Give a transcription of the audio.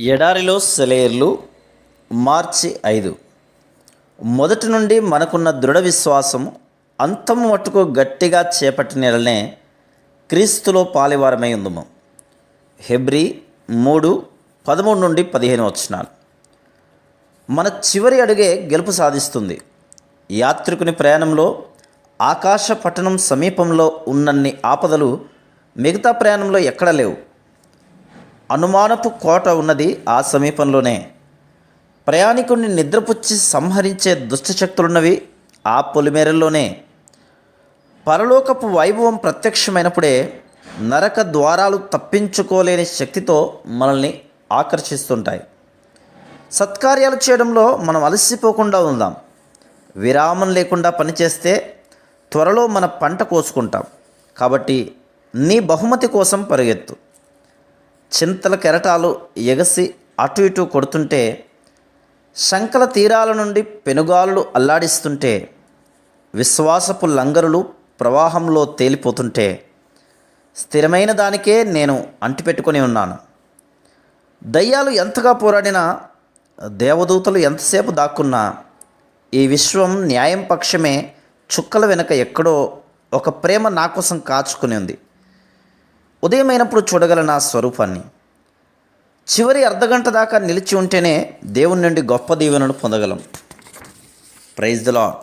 ఎడారిలో సెలయేర్లు మార్చి 5. మొదటి నుండి మనకున్న దృఢ విశ్వాసం అంతము మట్టుకు గట్టిగా చేపట్టిననే క్రీస్తులో పాలివారమై ఉందము. హెబ్రీ 3:13 నుండి 15 వచనాలు. మన చివరి అడుగే గెలుపు సాధిస్తుంది. యాత్రికుని ప్రయాణంలో ఆకాశ పట్టణం సమీపంలో ఉన్నన్ని ఆపదలు మిగతా ప్రయాణంలో ఎక్కడ లేవు. అనుమానపు కోట ఉన్నది ఆ సమీపంలోనే. ప్రయాణికుడిని నిద్రపుచ్చి సంహరించే దుష్టశక్తులున్నవి ఆ పొలిమేరల్లోనే. పరలోకపు వైభవం ప్రత్యక్షమైనప్పుడే నరక ద్వారాలు తప్పించుకోలేని శక్తితో మనల్ని ఆకర్షిస్తుంటాయి. సత్కార్యాలు చేయడంలో మనం అలసిపోకుండా ఉందాం. విరామం లేకుండా పనిచేస్తే త్వరలో మన పంట కోసుకుంటాం. కాబట్టి నీ బహుమతి కోసం పరిగెత్తు. చింతల కెరటాలు ఎగసి అటు ఇటు కొడుతుంటే, శంకల తీరాల నుండి పెనుగాలులు అల్లాడిస్తుంటే, విశ్వాసపు లంగరులు ప్రవాహంలో తేలిపోతుంటే, స్థిరమైన దానికే నేను అంటిపెట్టుకొని ఉన్నాను. దయ్యాలు ఎంతగా పోరాడినా, దేవదూతలు ఎంతసేపు దాక్కున్నా, ఈ విశ్వం న్యాయం పక్షమే. చుక్కల వెనుక ఎక్కడో ఒక ప్రేమ నా కోసం కాచుకుని ఉంది. ఉదయమైనప్పుడు చూడగల నా స్వరూపాన్ని. చివరి అర్ధగంట దాకా నిలిచి ఉంటేనే దేవుని నుండి గొప్ప దీవెనను పొందగలం. Praise the lord.